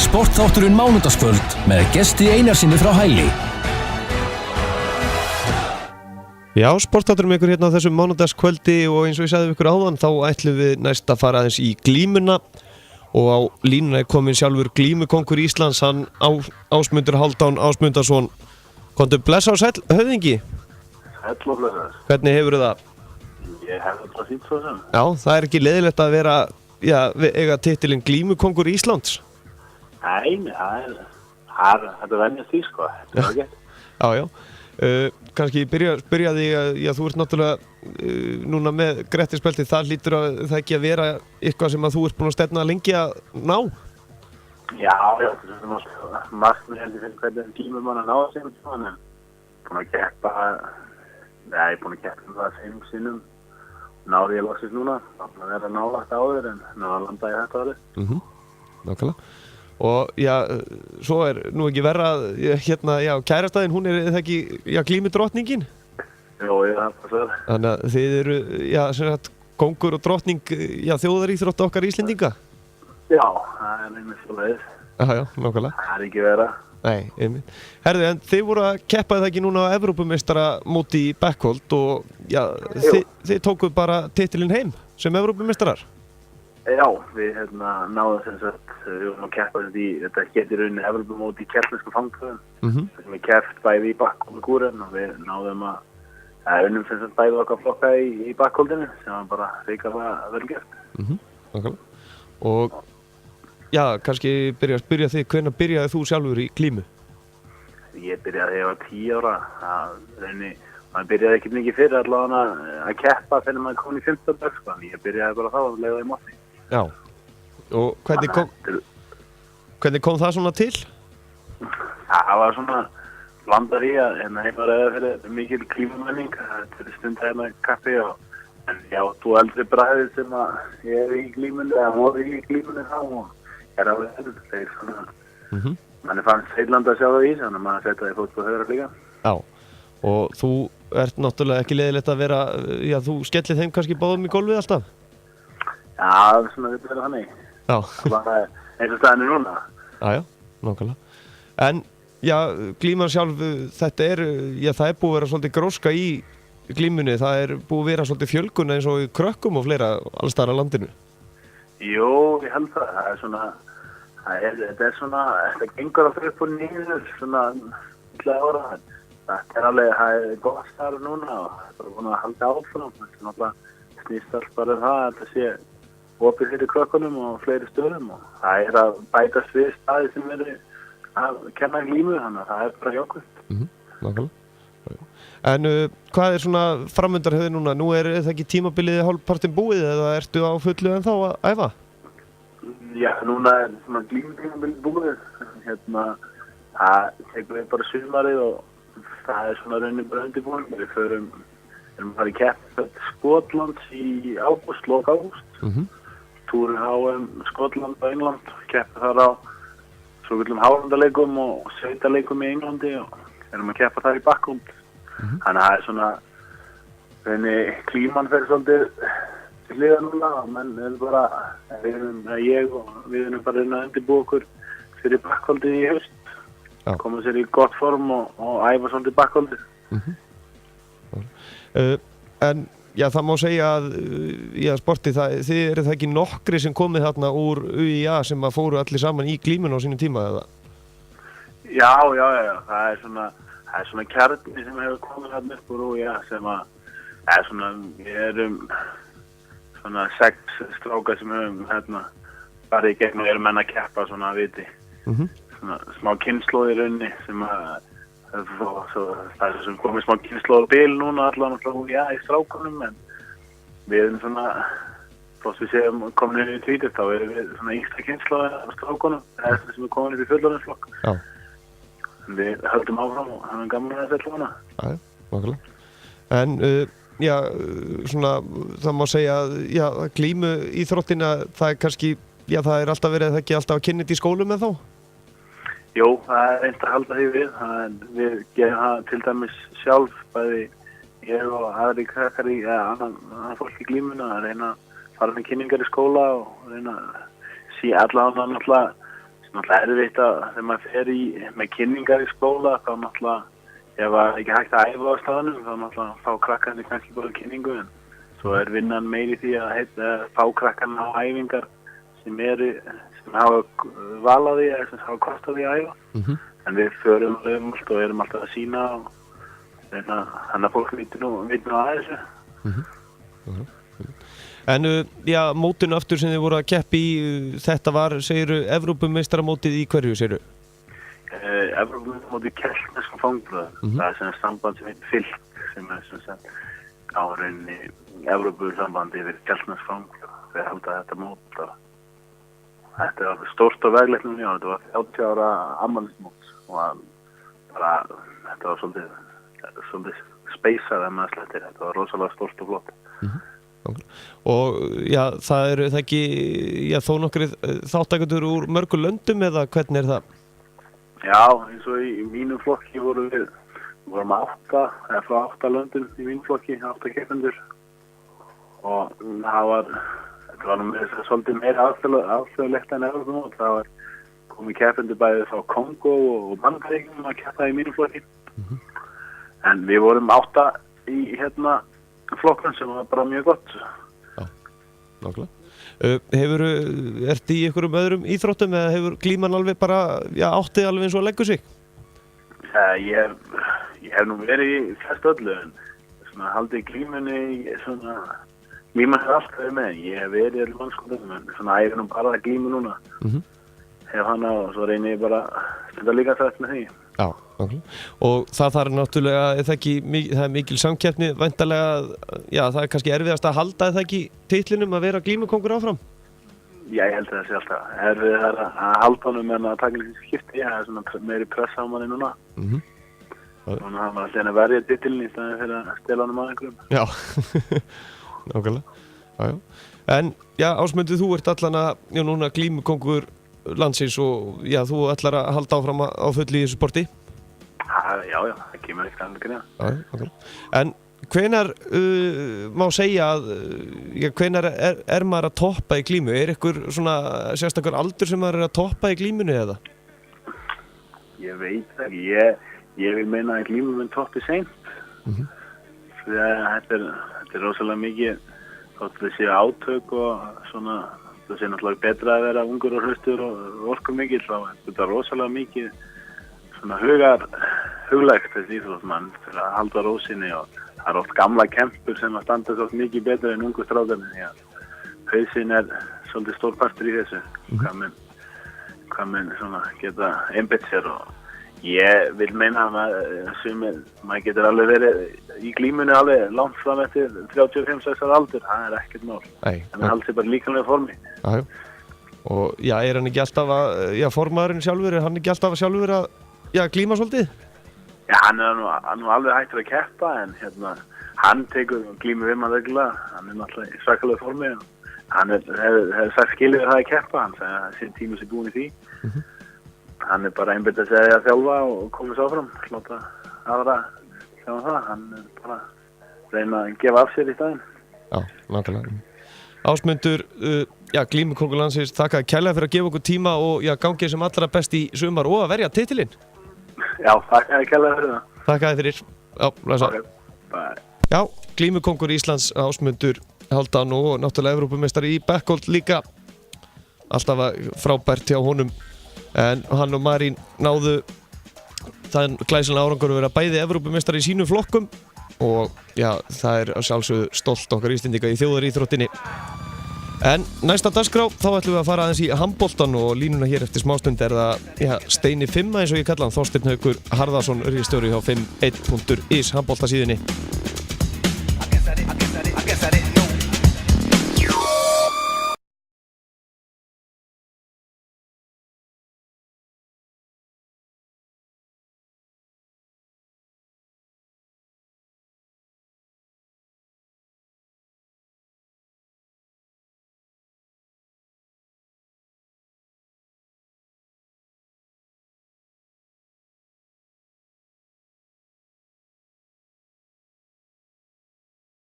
Sportþátturinn mánudagskvöld með gesti Einarsinni frá Hæli. Já, sportþátturinn með ykkur hérna á þessum mánudagskvöldi og eins og ég sagði ykkur áðan þá ætlum við næst að fara aðeins í glímuna og á línuna komin sjálfur glímukongur Íslands, hann Ásmundur Hálfdán Ásmundarsson. Komdu blessa og sæll, höfðingi. Sæll og blessaður. Hvernig hefurðu það? Ég hef þetta fínt svo sem. Já, það er ekki leiðilegt að vera, eiga titilinn glímukongur Íslands. Nei, þetta venjast því sko. Þetta er ekki. Já. Kannski byrja því að þú ert náttúrulega núna með grettisbelti, það hlýtur að það ekki að vera eitthvað sem að þú ert búin að stefna lengi að ná? Já, þetta er svona markmið heldur fyrir hvernig glímumann að ná að segja um en búin að keppa það 5 sinnum. Náði ég loksins núna, það er að nálægt áður en náða að landa í þetta árið. Nákvæmlega. Og já, svo er nú ekki verra kærastæðin, hún er það ekki, glímudrottningin? Jó, það passar. Þannig að þið eru, sem sagt, kongur og drottning, þjóðaríþrótt okkar Íslendinga? Já, það er einmitt svo leiðis. Já, nákvæmlega. Það er ekki verra. Nei, einmitt. Herðu, en þið voru að keppa það ekki núna á Evrópumeistaramóti í Backholt og þið tókuð bara titilinn heim sem Evrópumeistarar? Já, við náðum sem sagt, við vorum að keppa þetta getur rauninni Evrópumóti í keltnesku fangtöðum sem við keppt bæði í Backholt og Kúren og við náðum að unnum sem sagt bæði okkar flokka í Backholtinu sem var bara hrikalega vel gert. Nákvæmlega. Og kannski spyrja þig, hvenær byrjaði þú sjálfur í glímu? Ég byrjaði þegar ég var 10 ára. Maður byrjaði ekki mikið fyrir allavega að keppa þegar maður kom í 15 dag, sko. Ég byrjaði bara þá að leiða í móti. Já. Og hvernig kom það svona til? Það var svona blandar í að heima reyða fyrir mikil glímumenning. Þetta er stund kappi en þú eldri bræðir sem að ég er í glímunni eða voru í glímunni þá og ég er alveg heldur. Þeir svona, manni fannst heillandi að sjá það í þannig að maður setja það í fótbolta höfðar líka. Já, og þú ert náttúrulega ekki leiðilegt að vera, þú skellir þeim kannski báðum í gólfið alltaf? Já, það er svona þetta verið þannig. Já. Það er eins og staðinu núna. Já, nákvæmlega. En, glíman sjálf, þetta er, það er búið að vera svolítið gróska í glímunni, það er búið að vera svolítið fjölgun eins og í krökkum og fleira alls staðar á landinu. Jú, ég held það. Það er svona, þetta gengur á upp og niður, svona, illa ára. Þetta er alveg, það er gott starf núna og það er bara búin að halda áfram. Þetta er náttúrulega snýst allt bara það að þetta sé opið fyrir krökkunum og fleiri stöðum og það er að bætast við staði sem eru að kenna glímu, þannig að það er bara jákvæmt. Nákvæmlega. En hvað er svona framöndarhauðin núna? Nú er það ekki tímabilið hálfpartinn búið eða ertu á fullu ennþá að æfa? Já, núna er svona glímutímabilið búið. Það tekur við bara sumarið og það er svona raunin bara undirbúin. Við erum að fara í keppni Skotlands í ágúst, lok ágúst. Túrin HM Skotland og England. Keppni þar á svokallum Hálfandaleikum og Sveitaleikum í Englandi og erum að keppa þar í Backholt. Þannig að það er svona klíman fyrir svolítið til hliðar núna og menn er bara við erum bara að undirbúa okkur fyrir Backholtið í haust. Koma sér í gott form og æfa svolítið Backholtið. En það má segja að sporti, þið eru það ekki nokkri sem komið þarna úr UIA sem að fóru allir saman í glímun á sínum tíma eða? Já, það er svona kjarni sem hefur komið þarna upp úr UIA sem að svona, við erum svona 6 strákar sem höfum farið í gegn og erum menn að keppa svona að viti. Svona smá kynnslóð í rauninni sem að það er sem komið smá kynnslóð á bil núna allan frá UIA í strákunum en við erum svona þótt við séum komin inn í 20 þá erum við svona yngsta kynnslóð á strákunum það sem er komin upp í fullorðinsflokk. Við höldum áfram og hann er gaman að þetta hana. Já, nákvæmlega. En svona, það má segja að glímu íþróttina, það er kannski, það er alltaf verið það ekki alltaf að kynna þetta í skólum með þá? Jú, það er reynt að halda því við. Við gerum það til dæmis sjálf, bæði ég og aðri krakkar annan fólk í glímuna að reyna að fara með kynningar í skóla og reyna að allavega náttúrulega erfitt að þegar maður fer með kynningar í skóla þá náttúrulega ef það ekki hægt að æfa á staðnum þá náttúrulega fá krakkarnir kannski bara kynningu en svo vinnan meiri því að fá krakkarnir á æfingar sem hafa valaði eða sem hafa kostaði að æfa en við förum allt og erum alltaf að sýna og þannig að fólk viti nú að þessu En mótinu aftur sem þið voru að keppa í, þetta var, segiru, Evrópumeistaramótið í hverju, segiru? Evrópumeistaramótið keltneskum fangblöðum. Það er sem samband sem heitir Fylk, sem sem á rauninni Evrópusambandi yfir keltnesk fangblöð. Þau halda þetta mót og þetta var stórt og veglegt núna, þetta var 30 ára afmælismót og bara, þetta var svolítið speysað ef maður slettir, þetta var rosalega stórt og flott. Og það eru það ekki þó nokkrið þáttakendur úr mörgum löndum eða hvernig er það? Já, eins og í mínum flokki vorum við vorum 8 löndum í mínum flokki, 8 keppendur og þetta var svolítið meira alþjóðlegt en Evrópumót. Það var komið keppendur bæði frá Kongo og Bandaríkjum að keppa í mínum flokki en við vorum 8 í flokkun sem var bara mjög gott. Já, nákvæmlega. Ertu í einhverjum öðrum íþróttum eða hefur glíman alveg bara, átti alveg eins og að leggur sig? Ég hef nú verið í flest öllu en haldið glímunni glíman er alltaf verið með. Ég hef verið í öllum mannskóðum en æfi nú bara að glímu núna. Hef hana og svo reyni ég bara að stunda líka þess með því. Já, okay. Og það þarf náttúrulega, það er mikil samkeppni, væntanlega, það er kannski erfiðast að halda það ekki titlinum að vera glímukongur áfram? Já, ég held að það sé alltaf erfið að halda honum en að taka líka skipti, það er svona meiri pressa á manni núna. Þannig að hann var alltaf að verja titilin í staðinn fyrir að stela honum að einhverjum. Já, nákvæmlega. En, Ásmundur, þú ert allan að núna glímukongur landsins og þú ætlar að halda áfram á fullu í þessu sporti? Já, það kemur ekki annað greina. Okay. En hvenær má segja að hvenær er maður að toppa í glímu? Er ykkur svona sérstakur aldur sem maður er að toppa í glímunni eða? Ég veit ekki, ég vil meina að glímu mun toppi seint. Því að þetta er rosalega mikið þótt það séu átök og svona það sé náttúrulega betra að vera ungur og hraustur og orku mikill og þetta er rosalega mikið svona huglægt þessi íþróttmann fyrir að halda ró sinni og það er oft gamla kempur sem að standa svo mikið betra en ungu strákarnir því að hausinn er svolítið stór partur í þessu hvað menn svona geta einbeitt sér og ég vil meina að maður getur alveg verið í glímunni alveg langt fram eftir 35-6 ára aldur, það er ekkert mál en það haldi bara líkamlega formi. Og er hann ekki alltaf að formaðurinn sjálfur, er hann ekki alltaf að sjálfur að glíma svolítið? Já, hann er nú alveg hættur að keppa en hann tekur glímu við maður reglulega, hann er náttúrulega í svakalega formi og hann hefur sagt skilið við það að keppa, hann segja að sín tíma sé búin í því hann er bara einbeitt að segja að þjálfa og koma svo áfram, slóta aðra sjá það, hann er bara reyna að gefa af sér í staðinn. Já, nákvæmlega. Ásmundur, glímukongur landsins, þakka kærlega fyrir að gefa okkur tíma og gangið sem allra best í sumar og að verja titilinn. Já, þakka kærlega fyrir það. Þakka þér fyrir. Já, læsa. Já, glímukongur Íslands Ásmundur Hálfdán og náttúrulega Evrópumeistari í backhold líka. Alltaf frábært hjá honum. En hann og Marín náðu þann glæsilega árangur að vera bæði Evrópumeistari í sínum flokkum og það er að sjálfsögðu stolt okkar Íslendinga í þjóðaríþróttinni. En næsta dagskrá þá ætlum við að fara aðeins í handboltan og línuna hér eftir smástund er það Steini 5 eins og ég kalla hann, Þorsteinn Haukur Harðarsson ritstjóri hjá 51.is handboltasíðunni.